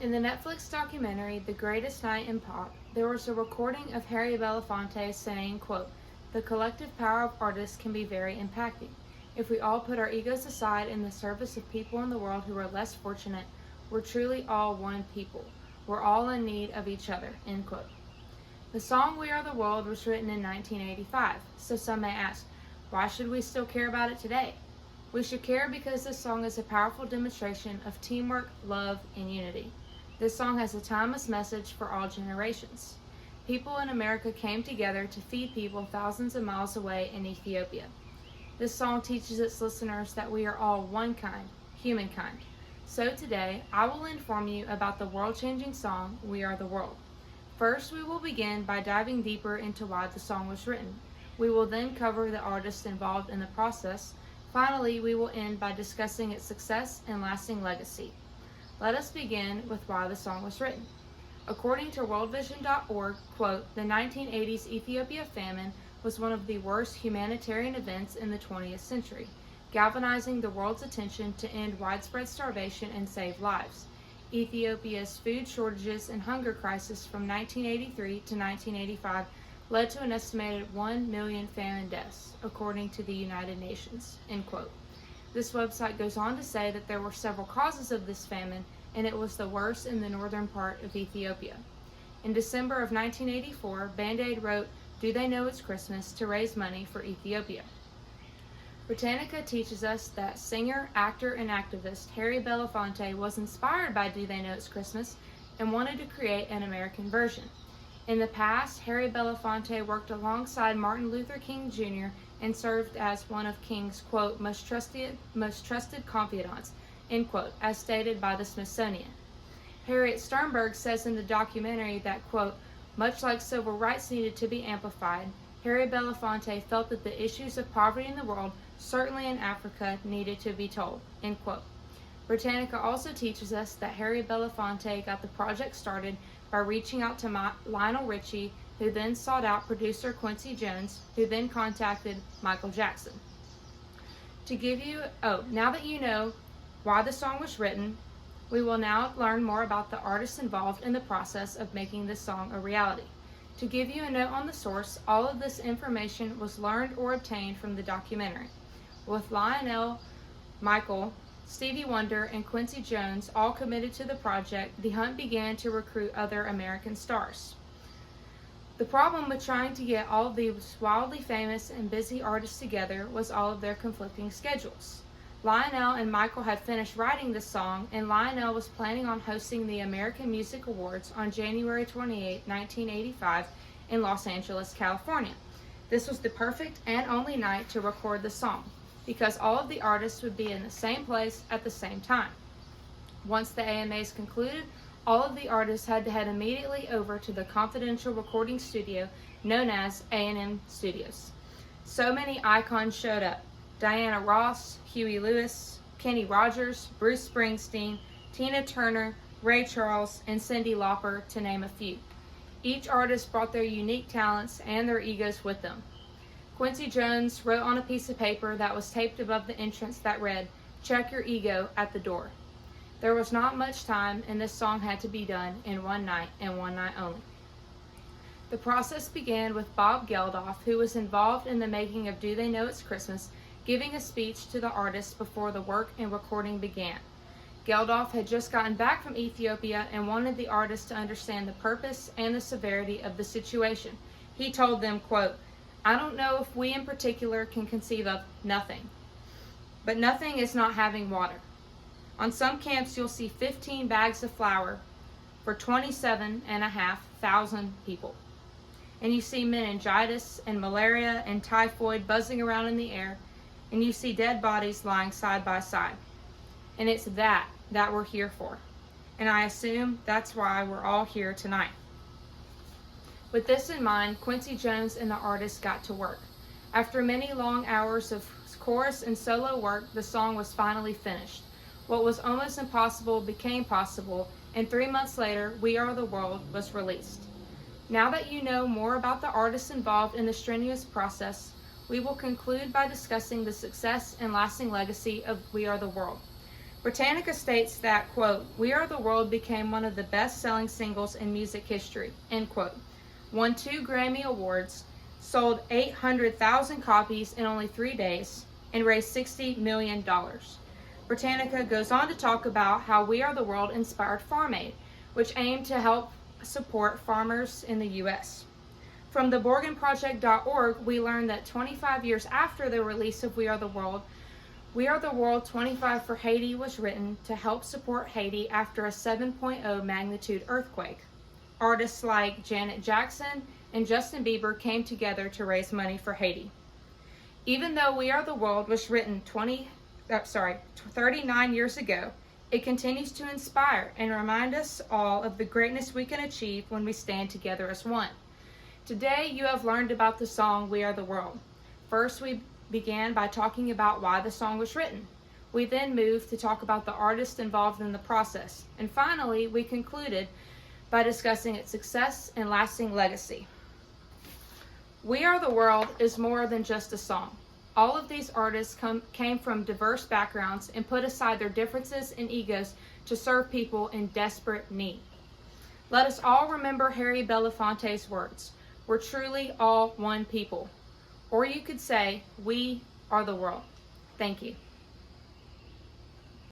In the Netflix documentary The Greatest Night in Pop, there was a recording of Harry Belafonte saying, quote, "The collective power of artists can be very impacting. If we all put our egos aside in the service of people in the world who are less fortunate, we're truly all one people. We're all in need of each other," end quote. The song We Are the World was written in 1985, so some may ask, why should we still care about it today? We should care because this song is a powerful demonstration of teamwork, love, and unity. This song has a timeless message for all generations. People in America came together to feed people thousands of miles away in Ethiopia. This song teaches its listeners that we are all one kind, humankind. So today, I will inform you about the world-changing song, We Are the World. First, we will begin by diving deeper into why the song was written. We will then cover the artists involved in the process. Finally, we will end by discussing its success and lasting legacy. Let us begin with why the song was written. According to worldvision.org, quote, "The 1980s Ethiopia famine was one of the worst humanitarian events in the 20th century, galvanizing the world's attention to end widespread starvation and save lives. Ethiopia's food shortages and hunger crisis from 1983 to 1985 led to an estimated 1 million famine deaths, according to the United Nations," end quote. This website goes on to say that there were several causes of this famine, and it was the worst in the northern part of Ethiopia. In December of 1984, Band-Aid wrote Do They Know It's Christmas to raise money for Ethiopia. Britannica teaches us that singer, actor, and activist Harry Belafonte was inspired by Do They Know It's Christmas and wanted to create an American version. In the past, Harry Belafonte worked alongside Martin Luther King Jr. and served as one of King's, quote, most trusted confidants, end quote, as stated by the Smithsonian. Harriet Sternberg says in the documentary that, quote, "Much like civil rights needed to be amplified, Harry Belafonte felt that the issues of poverty in the world, certainly in Africa, needed to be told," end quote. Britannica also teaches us that Harry Belafonte got the project started by reaching out to Lionel Richie, who then sought out producer Quincy Jones, who then contacted Michael Jackson. Now that you know why the song was written, we will now learn more about the artists involved in the process of making this song a reality. To give you a note on the source, all of this information was learned or obtained from the documentary. With Lionel, Michael, Stevie Wonder, and Quincy Jones all committed to the project, the hunt began to recruit other American stars. The problem with trying to get all of these wildly famous and busy artists together was all of their conflicting schedules. Lionel and Michael had finished writing the song, and Lionel was planning on hosting the American Music Awards on January 28, 1985 in Los Angeles, California. This was the perfect and only night to record the song, because all of the artists would be in the same place at the same time. Once the AMAs concluded, all of the artists had to head immediately over to the confidential recording studio known as A&M Studios. So many icons showed up: Diana Ross, Huey Lewis, Kenny Rogers, Bruce Springsteen, Tina Turner, Ray Charles, and Cyndi Lauper, to name a few. Each artist brought their unique talents and their egos with them. Quincy Jones wrote on a piece of paper that was taped above the entrance that read, "Check your ego at the door." There was not much time, and this song had to be done in one night and one night only. The process began with Bob Geldof, who was involved in the making of Do They Know It's Christmas, giving a speech to the artists before the work and recording began. Geldof had just gotten back from Ethiopia and wanted the artists to understand the purpose and the severity of the situation. He told them, quote, "I don't know if we in particular can conceive of nothing, but nothing is not having water. On some camps you'll see 15 bags of flour for 27,500 people. And you see meningitis and malaria and typhoid buzzing around in the air, and you see dead bodies lying side by side. And it's that we're here for. And I assume that's why we're all here tonight." With this in mind, Quincy Jones and the artists got to work. After many long hours of chorus and solo work, the song was finally finished. What was almost impossible became possible, and 3 months later, We Are the World was released. Now that you know more about the artists involved in the strenuous process, we will conclude by discussing the success and lasting legacy of We Are the World. Britannica states that, quote, "We Are the World became one of the best-selling singles in music history," end quote. Won 2 Grammy Awards, sold 800,000 copies in only 3 days, and raised $60 million. Britannica goes on to talk about how We Are the World inspired Farm Aid, which aimed to help support farmers in the U.S. From theborgenproject.org, we learned that 25 years after the release of We Are the World 25 for Haiti was written to help support Haiti after a 7.0 magnitude earthquake. Artists like Janet Jackson and Justin Bieber came together to raise money for Haiti. Even though We Are the World was written 39 years ago, it continues to inspire and remind us all of the greatness we can achieve when we stand together as one. Today, you have learned about the song We Are the World. First, we began by talking about why the song was written. We then moved to talk about the artists involved in the process. And finally, we concluded by discussing its success and lasting legacy. We Are the World is more than just a song. All of these artists came from diverse backgrounds and put aside their differences and egos to serve people in desperate need. Let us all remember Harry Belafonte's words, "We're truly all one people." Or you could say, "We are the world." Thank you.